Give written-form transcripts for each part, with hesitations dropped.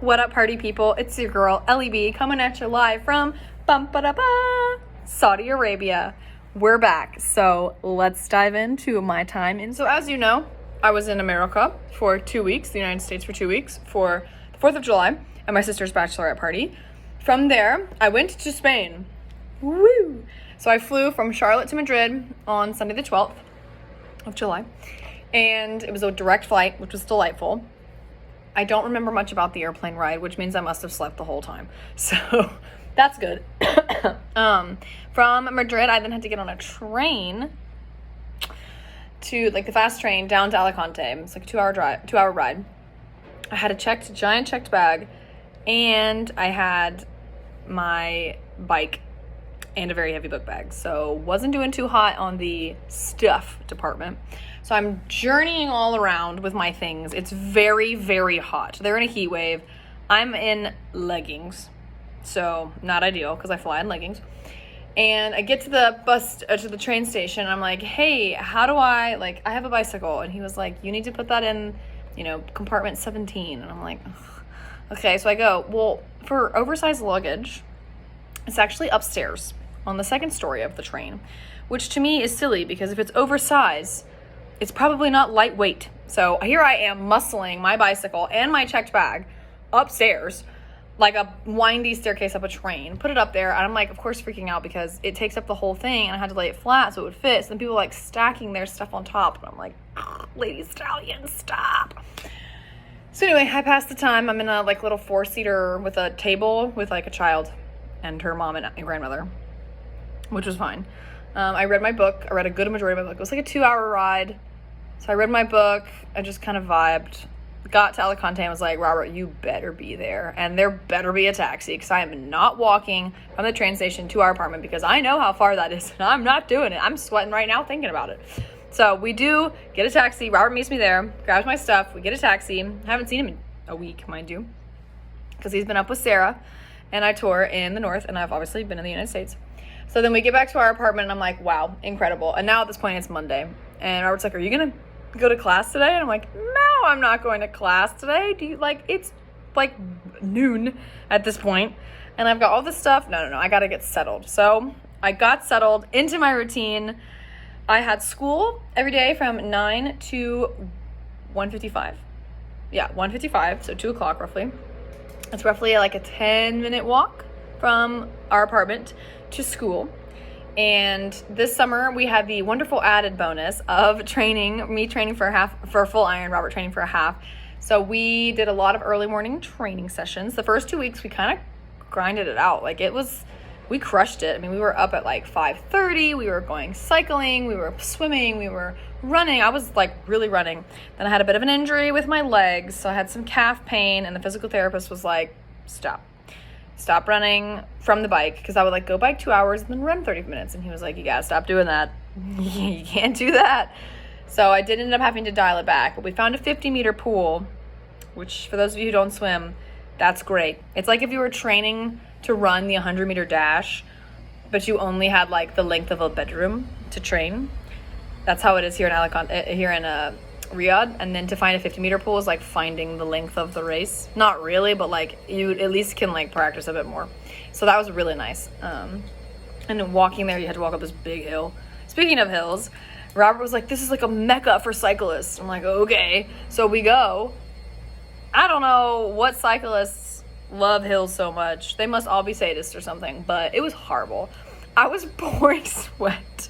What up, party people? It's your girl, Ellie B, coming at you live from Saudi Arabia. We're back, so let's dive into my time in. So as you know, I was in America for 2 weeks, the United States for 2 weeks, for the 4th of July at my sister's bachelorette party. From there, I went to Spain. Woo! So I flew from Charlotte to Madrid on Sunday the 12th of July, and it was a direct flight, which was delightful. I don't remember much about the airplane ride, which means I must have slept the whole time. So that's good. From Madrid, I then had to get on a train to the fast train down to Alicante. It's like a 2-hour ride. I had a giant checked bag, and I had my bike and a very heavy book bag. So wasn't doing too hot on the stuff department. So I'm journeying all around with my things. It's very, very hot. They're in a heat wave. I'm in leggings. So not ideal because I fly in leggings. And I get to the to the train station. And I'm like, hey, how do I have a bicycle. And he was like, you need to put that in, compartment 17. And I'm like, ugh. Okay. So I go, well, for oversized luggage, it's actually upstairs on the second story of the train, which to me is silly because if it's oversized, it's probably not lightweight. So here I am muscling my bicycle and my checked bag upstairs like a windy staircase up a train, put it up there, and I'm of course freaking out because it takes up the whole thing and I had to lay it flat so it would fit. So then people stacking their stuff on top, and I'm like, Lady Stallion, stop. So anyway, I passed the time. I'm in a little 4-seater with a table with a child and her mom and grandmother, which was fine. I read my book. I read a good majority of my book. It was a 2-hour ride. So I read my book. I just kind of vibed. Got to Alicante and was like, Robert, you better be there. And there better be a taxi because I am not walking from the train station to our apartment because I know how far that is and I'm not doing it. I'm sweating right now thinking about it. So we do get a taxi. Robert meets me there, grabs my stuff. We get a taxi. I haven't seen him in a week, mind you, because he's been up with Sarah and I tour in the north, and I've obviously been in the United States. So then we get back to our apartment and I'm like, wow, incredible. And now at this point it's Monday. And Robert's like, are you going to go to class today? And I'm like, no, I'm not going to class today. Do you it's noon at this point and I've got all this stuff. No, I got to get settled. So I got settled into my routine. I had school every day from 9 to 1:55. Yeah, 1:55, so 2 o'clock roughly. It's roughly a 10-minute walk from our apartment to school. And this summer we had the wonderful added bonus of me training for a full iron, Robert training for a half. So we did a lot of early morning training sessions. The first 2 weeks we kind of grinded it out. We crushed it. I mean, we were up at 5:30. We were going cycling. We were swimming. We were running. I was really running. Then I had a bit of an injury with my legs. So I had some calf pain, and the physical therapist was like, stop running from the bike, because I would go bike 2 hours and then run 30 minutes. And he was like, you gotta stop doing that. You can't do that. So I did end up having to dial it back, but we found a 50-meter pool, which for those of you who don't swim, that's great. It's like if you were training to run the 100-meter dash, but you only had the length of a bedroom to train. That's how it is here in Riyadh. And then to find a 50-meter pool is finding the length of the race. Not really, but you at least can practice a bit more. So that was really nice. And then walking there, you had to walk up this big hill. Speaking of hills, Robert was like, this is a mecca for cyclists. I'm like, okay. So we go. I don't know what cyclists love hills so much. They must all be sadists or something, but it was horrible. I was pouring sweat.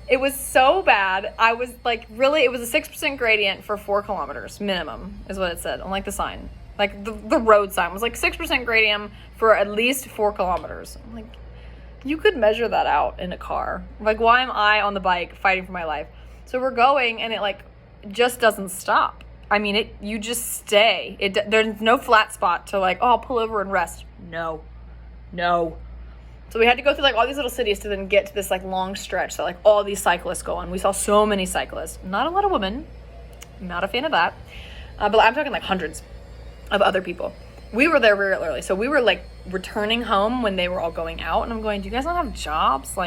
It was so bad. I was really, it was a 6% gradient for 4 kilometers minimum is what it said on the sign. The road sign was 6% gradient for at least 4 kilometers. I'm like, you could measure that out in a car. Why am I on the bike fighting for my life? So we're going and it just doesn't stop. I mean, you just stay. There's no flat spot to I'll pull over and rest. No. So we had to go through all these little cities to then get to this long stretch that all these cyclists go on. We saw so many cyclists. Not a lot of women. Not a fan of that. But I'm talking hundreds of other people. We were there very early. So we were returning home when they were all going out. And I'm going, do you guys not have jobs?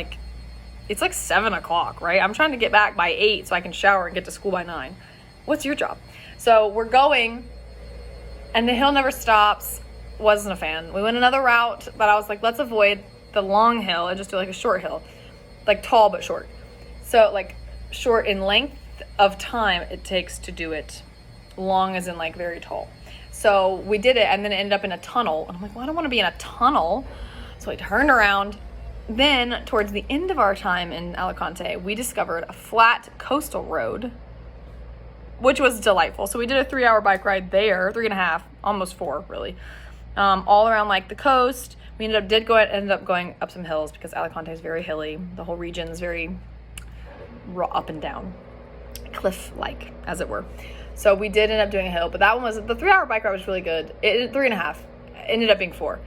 It's 7 o'clock, right? I'm trying to get back by 8 so I can shower and get to school by 9. What's your job? So we're going And the hill never stops. Wasn't a fan. We went another route, but I was like, let's avoid the long hill and just do like a short hill. Like tall but short. So like short in length of time it takes to do it. Long as in like very tall. So we did it and then it ended up in a tunnel. And I'm like, well, I don't want to be in a tunnel. So I turned around. Then towards the end of our time in Alicante, we discovered a flat coastal road, which was delightful. So we did a 3-hour bike ride there, 3.5, almost 4 really. All around like the coast. We ended up going up some hills because Alicante is very hilly. The whole region is very up and down, cliff-like, as it were. So we did end up doing a hill, but that one was the 3-hour bike ride was really good. 3.5 ended up being 4,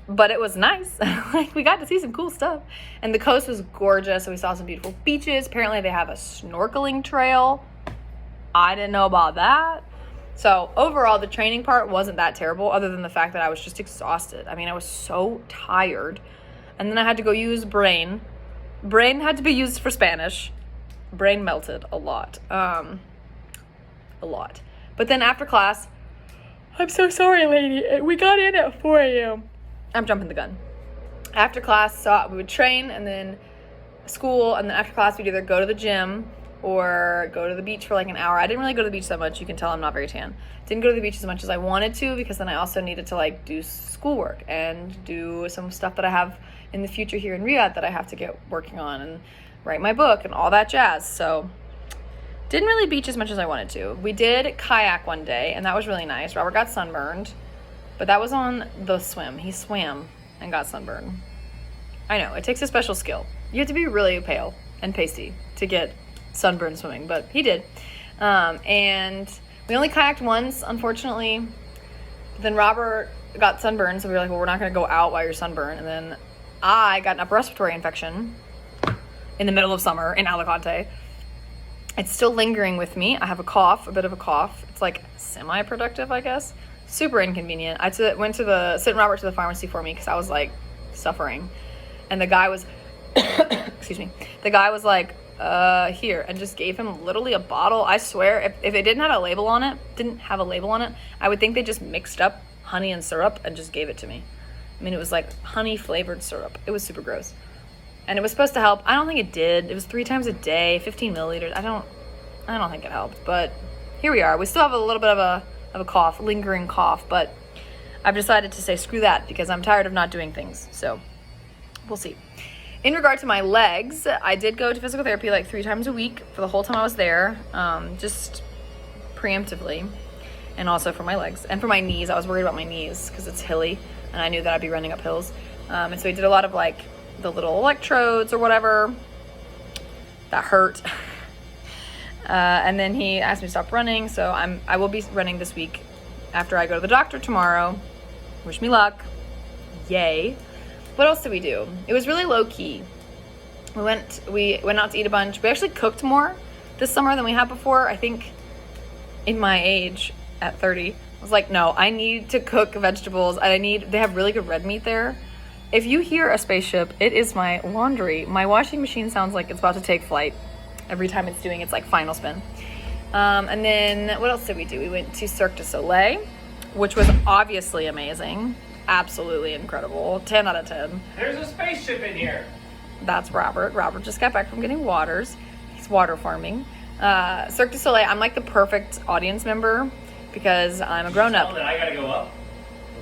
but it was nice. Like we got to see some cool stuff, and the coast was gorgeous. So we saw some beautiful beaches. Apparently, they have a snorkeling trail. I didn't know about that. So overall, the training part wasn't that terrible other than the fact that I was just exhausted. I mean, I was so tired. And then I had to go use Brain. Brain had to be used for Spanish. Brain melted a lot. A lot. But then after class, I'm so sorry, lady. We got in at 4 a.m. I'm jumping the gun. After class, so we would train and then school. And then after class, we'd either go to the gym or go to the beach for like an hour. I didn't really go to the beach that much. You can tell I'm not very tan. Didn't go to the beach as much as I wanted to because then I also needed to like do schoolwork and do some stuff that I have in the future here in Riyadh that I have to get working on and write my book and all that jazz. So didn't really beach as much as I wanted to. We did kayak one day and that was really nice. Robert got sunburned, but that was on the swim. He swam and got sunburned. I know, it takes a special skill. You have to be really pale and pasty to get sunburn swimming, but he did. And we only kayaked once, unfortunately. Then Robert got sunburned, so we were like, well, we're not going to go out while you're sunburned. And then I got an upper respiratory infection in the middle of summer in Alicante. It's still lingering with me. I have a cough, a bit of a cough. It's like semi-productive, I guess. Super inconvenient. I went to sent Robert to the pharmacy for me because I was like suffering. And the guy was, excuse me, the guy was like, here, and just gave him literally a bottle. I swear, if it didn't have a label on it, I would think they just mixed up honey and syrup and just gave it to me. I mean, it was like honey flavored syrup. It was super gross. And it was supposed to help. I don't think it did. It was 3 times a day, 15 milliliters. I don't think it helped, but here we are. We still have a little bit of a cough, lingering cough, but I've decided to say screw that because I'm tired of not doing things. So we'll see. In regard to my legs, I did go to physical therapy like 3 times a week for the whole time I was there, just preemptively, and also for my legs. And for my knees, I was worried about my knees because it's hilly, and I knew that I'd be running up hills. And so we did a lot of like the little electrodes or whatever. That hurt. And then he asked me to stop running, so I will be running this week after I go to the doctor tomorrow. Wish me luck. Yay. What else did we do? It was really low key. We went out to eat a bunch. We actually cooked more this summer than we had before. I think in my age at 30, I was like, no, I need to cook vegetables. They have really good red meat there. If you hear a spaceship, it is my laundry. My washing machine sounds like it's about to take flight every time it's doing its like final spin. And then what else did we do? We went to Cirque du Soleil, which was obviously amazing. Absolutely incredible. 10 out of 10. There's a spaceship in here. That's Robert. Robert just got back from getting waters. He's water farming. Cirque du Soleil, I'm like the perfect audience member because I'm a grown up. I gotta go up.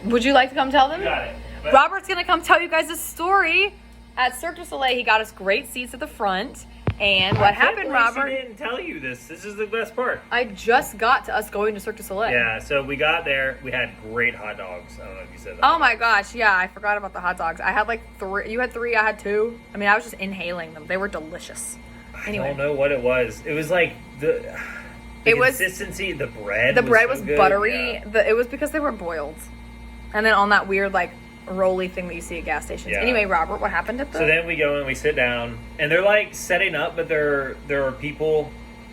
Would you like to come tell them? You got it. But Robert's gonna come tell you guys a story. At Cirque du Soleil, he got us great seats at the front. And what happened, Robert? I didn't tell you this. This is the best part. I just got to us going to Cirque du Soleil. Yeah, so we got there. We had great hot dogs. I don't know if you said that. Oh my gosh, yeah, I forgot about the hot dogs. I had like 3. You had 3, I had 2. I mean, I was just inhaling them. They were delicious. Anyway. I don't know what it was. It was like the consistency, the bread. The bread was so good. buttery. Yeah. It was because they were boiled. And then on that weird like roly thing that you see at gas stations. Yeah. Anyway, Robert, what happened at the... So then we go and we sit down, and they're like setting up, but there are people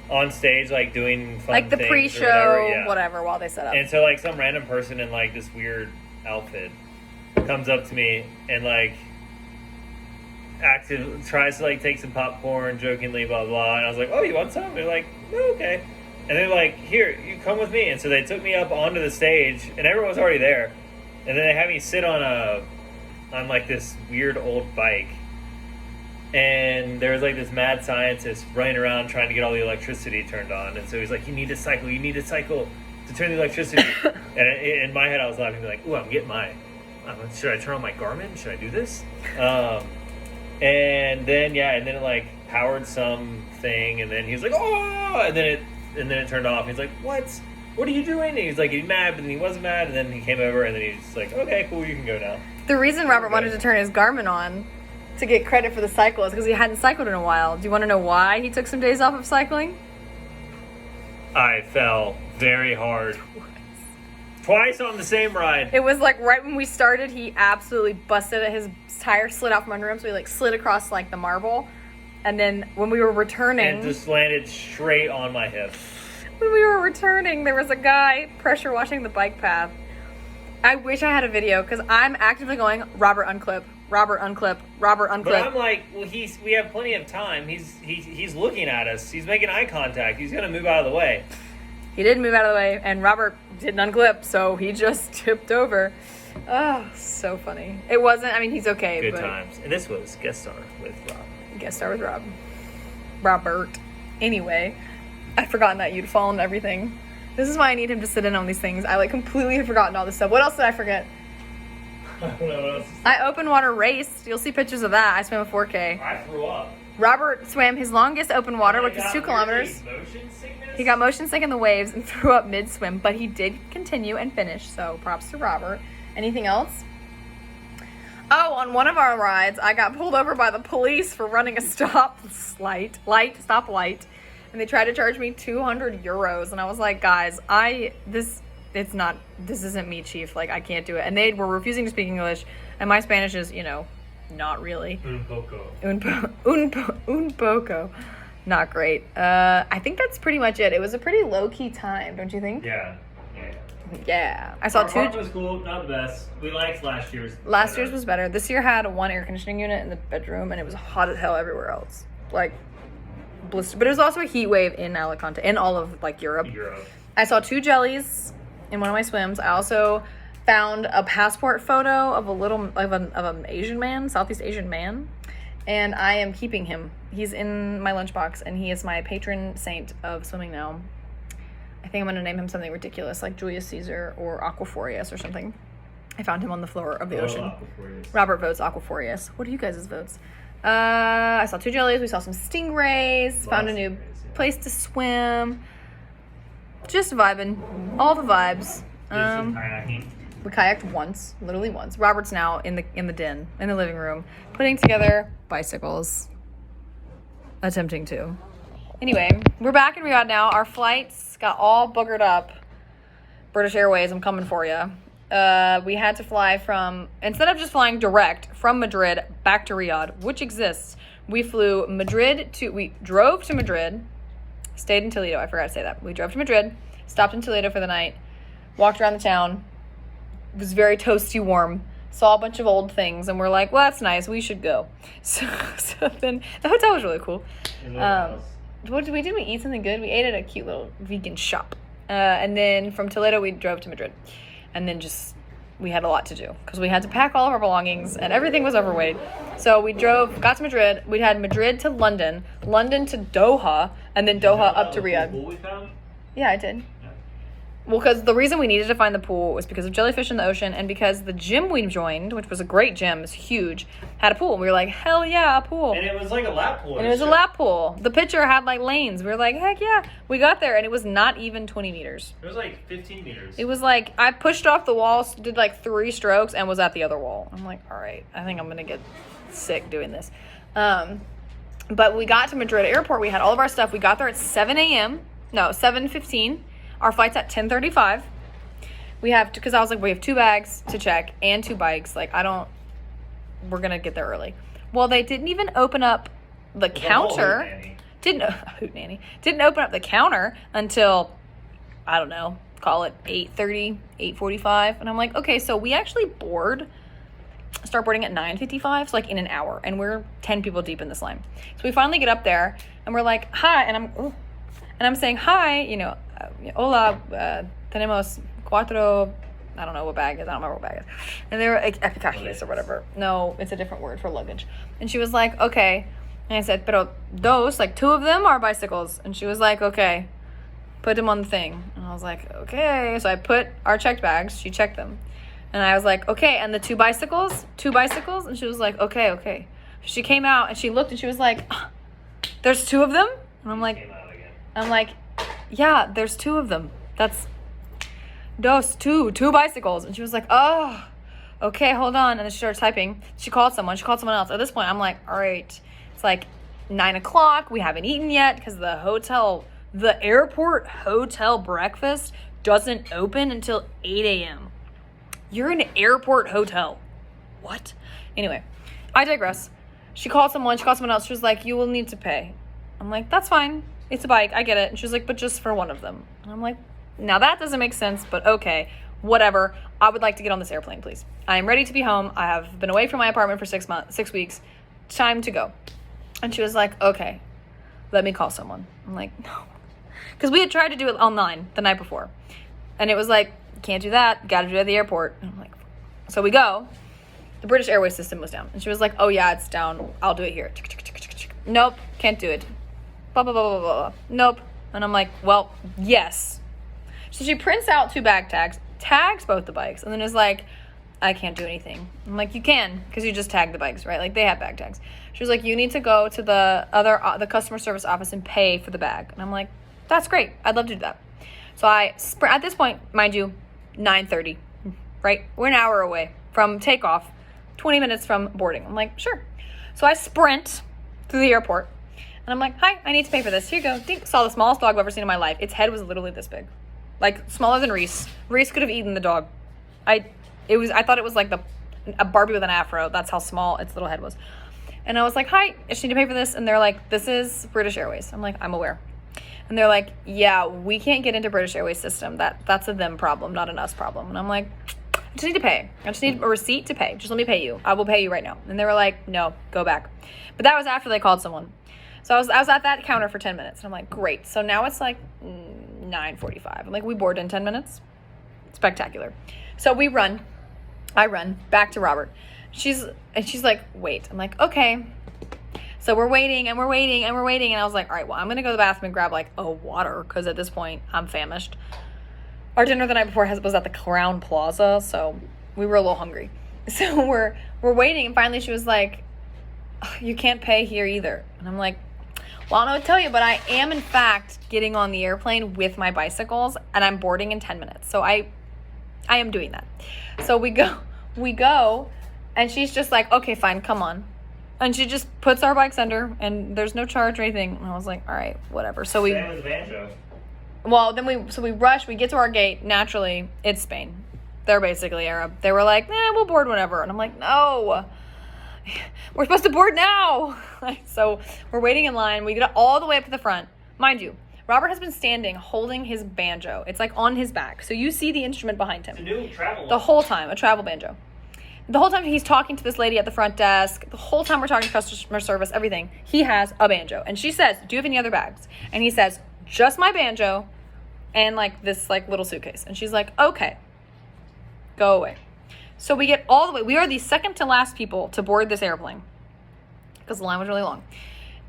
on stage like doing fun like the things pre-show, or whatever, while they set up. And so like some random person in like this weird outfit comes up to me and like tries to like take some popcorn jokingly, blah blah. And I was like, "Oh, you want some?" They're like, "No, okay." And they're like, here, you come with me. And so they took me up onto the stage, and everyone was already there. And then they had me sit on like this weird old bike. And there was like this mad scientist running around trying to get all the electricity turned on. And so he's like, you need to cycle to turn the electricity. And in my head, I was laughing, like, ooh, I'm getting should I turn on my Garmin? Should I do this? And then it like powered something, and then he was like, oh, and then it turned off. He's like, what are you doing? And he's like, he's mad, but then he wasn't mad, and then he came over, and then he's like, okay, cool, you can go now. The reason Robert wanted to turn his Garmin on to get credit for the cycle is because he hadn't cycled in a while. Do you want to know why he took some days off of cycling? I fell very hard. Twice on the same ride. It was like right when we started, he absolutely busted it. His tire slid out from under him, so he like slid across like the marble. And then when we were returning, and just landed straight on my hip. When we were returning, there was a guy pressure washing the bike path. I wish I had a video because I'm actively going, Robert unclip, Robert unclip, Robert unclip. But I'm like, well, we have plenty of time. He's looking at us. He's making eye contact. He's gonna move out of the way. He did move out of the way, and Robert didn't unclip, so he just tipped over. Oh, so funny. It wasn't, I mean, he's okay. Good times. And this was guest star with Rob. Guest star with Rob. Robert. Anyway, I'd forgotten that you'd fallen and everything. This is why I need him to sit in on these things. I like completely had forgotten all this stuff. What else did I forget? I don't know what else. I open water raced. You'll see pictures of that. I swam a 4K. I threw up. Robert swam his longest open water, which was 2 kilometers. Motion sickness? He got motion sick in the waves and threw up mid-swim, but he did continue and finish, so props to Robert. Anything else? Oh, on one of our rides, I got pulled over by the police for running a stoplight, and they tried to charge me 200 euros, and I was like, guys, this isn't me, chief, like, I can't do it. And they were refusing to speak English, and my Spanish is, not really. Un poco. Un poco. Not great. I think that's pretty much it. It was a pretty low-key time, don't you think? Yeah. Yeah. I saw Our park was cool, not the best. We liked last year's. Last year's was better. This year had one air conditioning unit in the bedroom, and it was hot as hell everywhere else. Like, blister. But it was also a heat wave in Alicante, in all of, like, Europe. I saw 2 jellies in one of my swims. I also found a passport photo of an Asian man, Southeast Asian man, and I am keeping him. He's in my lunchbox, and he is my patron saint of swimming now. I think I'm going to name him something ridiculous, like Julius Caesar or Aquaphorius or something. I found him on the floor of the ocean. Aquaphorius. Robert votes Aquaphorius. What are you guys' votes? I saw 2 jellies. We saw some stingrays. Found a new place to swim. Just vibing. All the vibes. We kayaked once, literally once. Robert's now in the den, in the living room, putting together bicycles. Attempting to. Anyway, we're back in Riyadh now. Our flights got all boogered up. British Airways, I'm coming for you. We had to fly instead of just flying direct from Madrid back to Riyadh, which exists, we drove to Madrid, stayed in Toledo. I forgot to say that. We drove to Madrid, stopped in Toledo for the night, walked around the town. It was very toasty warm. Saw a bunch of old things, and we're like, well, that's nice. We should go. So then the hotel was really cool. What did we do? We eat something good. We ate at a cute little vegan shop. And then from Toledo, we drove to Madrid. And then we had a lot to do because we had to pack all of our belongings and everything was overweight. So we got to Madrid. We had Madrid to London, London to Doha, and then Doha up to Riyadh. Pool we found? Yeah, I did. Well, because the reason we needed to find the pool was because of jellyfish in the ocean and because the gym we joined, which was a great gym, it's huge, had a pool. And we were like, hell yeah, a pool. And it was like a lap pool. And it was a lap pool. The picture had like lanes. We were like, heck yeah. We got there and it was not even 20 meters. It was like 15 meters. It was like, I pushed off the wall, did like 3 strokes, and was at the other wall. I'm like, all right, I think I'm going to get sick doing this. But we got to Madrid airport. We had all of our stuff. We got there at 7:15. Our flight's at 10:35. Because I was like, we have 2 bags to check and 2 bikes. Like, we're going to get there early. Well, they didn't even open up the counter. Didn't open up the counter until, I don't know, call it 8:30, 8:45. And I'm like, okay, so we actually start boarding at 9:55, so like in an hour. And we're 10 people deep in this line. So we finally get up there and we're like, hi. And And I'm saying, hi, you know, hola, tenemos cuatro, I don't know what bag is. I don't remember what bag is. And they were like, equipajes or whatever. No, it's a different word for luggage. And she was like, okay. And I said, pero dos, like 2 of them are bicycles. And she was like, okay, put them on the thing. And I was like, okay. So I put our checked bags. She checked them. And I was like, okay. And the 2 bicycles? 2 bicycles? And she was like, okay, okay. She came out and she looked and she was like, there's 2 of them? And I'm like, yeah, there's 2 of them. That's dos, 2 bicycles. And she was like, oh, okay, hold on. And then she started typing. She called someone else. At this point, I'm like, all right, it's like 9 o'clock. We haven't eaten yet because the airport hotel breakfast doesn't open until 8 a.m. You're in an airport hotel. What? Anyway, I digress. She called someone else. She was like, you will need to pay. I'm like, that's fine. It's a bike. I get it. And she was like, but just for one of them. And I'm like, now that doesn't make sense, but okay, whatever. I would like to get on this airplane, please. I am ready to be home. I have been away from my apartment for 6 weeks. Time to go. And she was like, okay, let me call someone. I'm like, no. Because we had tried to do it online the night before. And it was like, can't do that. Got to do it at the airport. And I'm like, so we go. The British Airways system was down. And she was like, oh yeah, it's down. I'll do it here. Nope, can't do it. Blah, blah, blah, blah, blah. Nope. And I'm like, well, yes. So she prints out 2 bag tags, tags both the bikes, and then is like, I can't do anything. I'm like, you can, because you just tagged the bikes, right? Like, they have bag tags. She was like, you need to go to the customer service office and pay for the bag. And I'm like, that's great. I'd love to do that. So at this point, mind you, 9:30, right? We're an hour away from takeoff, 20 minutes from boarding. I'm like, sure. So I sprint through the airport, and I'm like, hi, I need to pay for this. Here you go. Dink. Saw the smallest dog I've ever seen in my life. Its head was literally this big. Like, smaller than Reese. Reese could have eaten the dog. I thought it was like a Barbie with an afro. That's how small its little head was. And I was like, hi, I just need to pay for this. And they're like, this is British Airways. I'm like, I'm aware. And they're like, yeah, we can't get into British Airways system. That's a them problem, not an us problem. And I'm like, I just need to pay. I just need a receipt to pay. Just let me pay you. I will pay you right now. And they were like, no, go back. But that was after they called someone. So I was at that counter for 10 minutes. And I'm like, great. So now it's like 9:45. I'm like, we board in 10 minutes. Spectacular. So I run back to Robert. She's like, wait. I'm like, okay. So we're waiting. And I was like, all right, well, I'm going to go to the bathroom and grab like a water. Cause at this point I'm famished. Our dinner the night before was at the Crowne Plaza. So we were a little hungry. So we're waiting. And finally she was like, you can't pay here either. And I'm like, well, I don't know what to tell you, but I am in fact getting on the airplane with my bicycles and I'm boarding in 10 minutes. So I am doing that. So we go and she's just like, okay, fine, come on. And she just puts our bikes under and there's no charge or anything. And I was like, all right, whatever. So we, Same with the banjo. well, then we rush, we get to our gate. Naturally, it's Spain. They're basically Arab. They were like, we'll board whenever. And I'm like, no. We're supposed to board now. So we're waiting in line. We get all the way up to the front. Mind you, Robert has been standing holding his banjo. It's like on his back. So you see the instrument behind him. It's a new travel. The whole time, a travel banjo. The whole time he's talking to this lady at the front desk. The whole time we're talking to customer service, everything. He has a banjo. And she says, do you have any other bags? And he says, just my banjo and like this like little suitcase. And she's like, okay, go away. So we get all the way. We are the second to last people to board this airplane because the line was really long.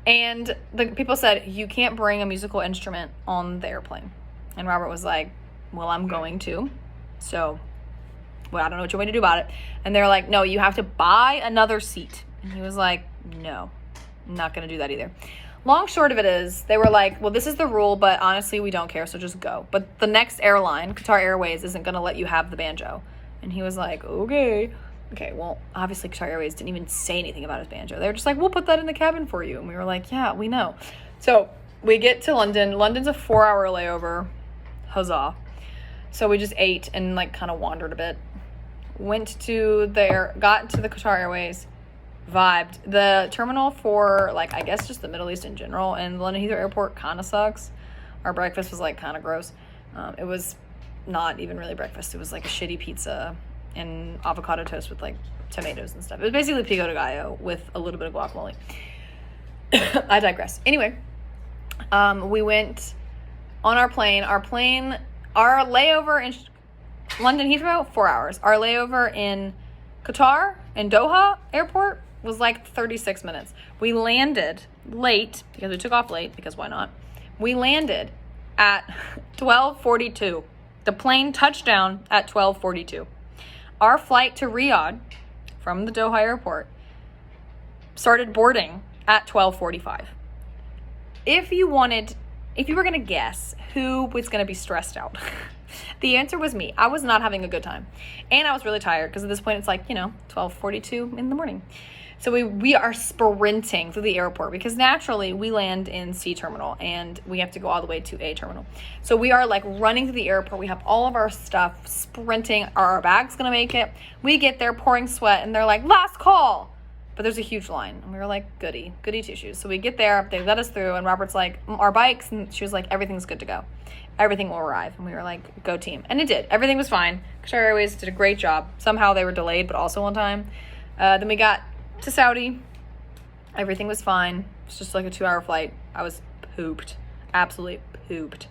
And the people said, you can't bring a musical instrument on the airplane. And Robert was like, well, I'm going to. So, well, I don't know what you want me to do about it. And they're like, no, you have to buy another seat. And he was like, no, I'm not going to do that either. Long short of it is, they were like, well, this is the rule, but honestly, we don't care, so just go. But the next airline, Qatar Airways, isn't going to let you have the banjo. And he was like, okay. Okay, well, obviously Qatar Airways didn't even say anything about his banjo. They were just like, we'll put that in the cabin for you. And we were like, yeah, we know. So we get to London. London's a 4-hour layover. Huzzah. So we just ate and like kind of wandered a bit. Got into the Qatar Airways, vibed. The terminal for like, I guess just the Middle East in general and London Heathrow Airport kind of sucks. Our breakfast was like kind of gross. It was not even really breakfast. It was like a shitty pizza and avocado toast with like tomatoes and stuff. It was basically pico de gallo with a little bit of guacamole. I digress. Anyway, we went on our plane. Our layover in London Heathrow, 4 hours. Our layover in Qatar, in Doha airport, was like 36 minutes. We landed late, because we took off late, because why not? We landed at 12:42. The plane touched down at 12:42. Our flight to Riyadh from the Doha airport started boarding at 12:45. If you were going to guess who was going to be stressed out, the answer was me. I was not having a good time. And I was really tired because at this point it's like, 12:42 in the morning. So we are sprinting through the airport because naturally we land in C terminal and we have to go all the way to A terminal. So we are like running through the airport. We have all of our stuff, sprinting. Are our bags going to make it? We get there pouring sweat and they're like, last call. But there's a huge line. And we were like, goody two-shoes. So we get there, they let us through, and Robert's like, our bikes, and she was like, everything's good to go. Everything will arrive. And we were like, go team. And it did. Everything was fine. Qatar Airways did a great job. Somehow they were delayed, but also on time. Then we got to Saudi. Everything was fine. It's just like a 2-hour flight. I was pooped. Absolutely pooped.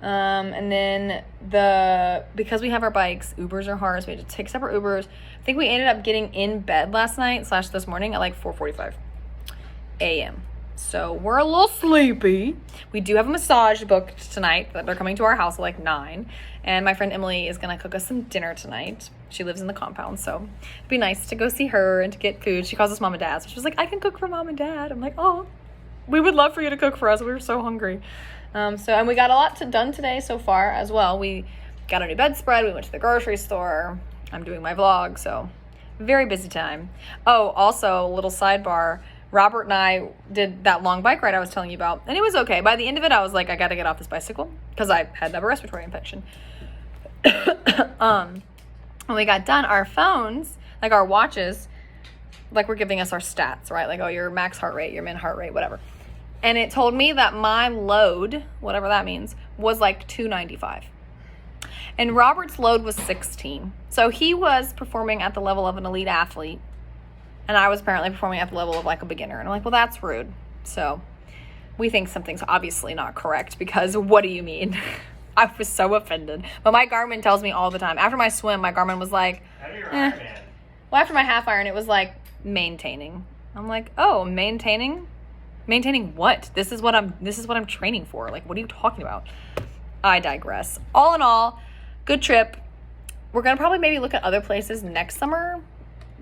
And then because we have our bikes, Ubers are hard, so we had to take separate Ubers. I think we ended up getting in bed last night / this morning at like 4:45 a.m. So we're a little sleepy. We do have a massage booked tonight that they're coming to our house at like 9. And my friend Emily is going to cook us some dinner tonight. She lives in the compound, so it'd be nice to go see her and to get food. She calls us mom and dad. So she was like, I can cook for mom and dad. I'm like, oh, we would love for you to cook for us. We were so hungry. And we got a lot done today so far as well. We got a new bedspread. We went to the grocery store. I'm doing my vlog, so very busy time. Oh, also, a little sidebar. Robert and I did that long bike ride I was telling you about, and it was okay. By the end of it, I was like, I got to get off this bicycle because I had a respiratory infection. When we got done, our phones, like our watches, like were giving us our stats, right? Like, oh, your max heart rate, your min heart rate, whatever. And it told me that my load, whatever that means, was like 295. And Robert's load was 16. So he was performing at the level of an elite athlete. And I was apparently performing at the level of like a beginner. And I'm like, well, that's rude. So we think something's obviously not correct because what do you mean? I was so offended. But my Garmin tells me all the time. After my swim, my Garmin was like, Well, after my half iron, it was like maintaining. I'm like, oh, maintaining? Maintaining what? This is what I'm training for. Like, what are you talking about? I digress. All in all, good trip. We're gonna probably maybe look at other places next summer,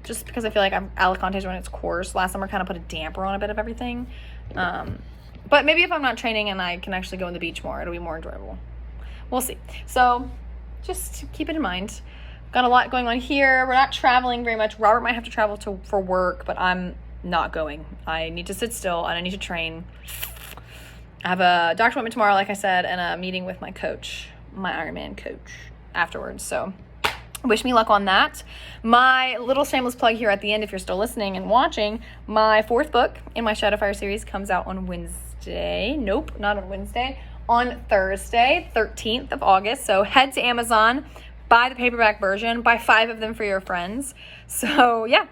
just because I feel like Alicante's running its course. Last summer kind of put a damper on a bit of everything. But maybe if I'm not training and I can actually go on the beach more, it'll be more enjoyable. We'll see. So just keep it in mind. Got a lot going on here. We're not traveling very much. Robert might have to travel for work, but I'm not going. I need to sit still and I need to train. I have a doctor's appointment tomorrow, like I said, and a meeting with my coach, my Ironman coach, afterwards. So wish me luck on that. My little shameless plug here at the end, if you're still listening and watching, my 4th book in my Shadowfire series comes out on Wednesday. Nope, not on Wednesday. On Thursday, 13th of August. So head to Amazon, buy the paperback version, buy 5 of them for your friends. So yeah,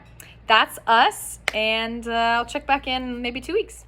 that's us. And I'll check back in maybe 2 weeks.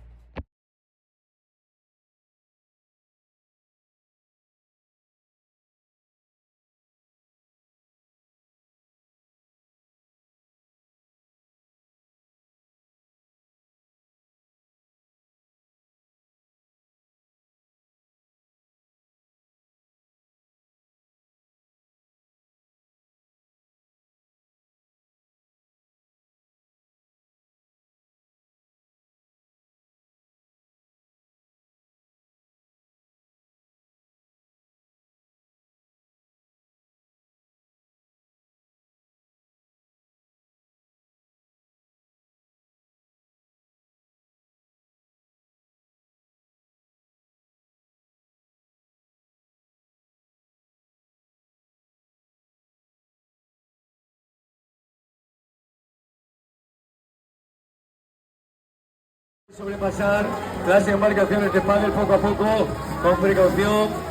Sobrepasar las embarcaciones de pádel poco a poco, con precaución.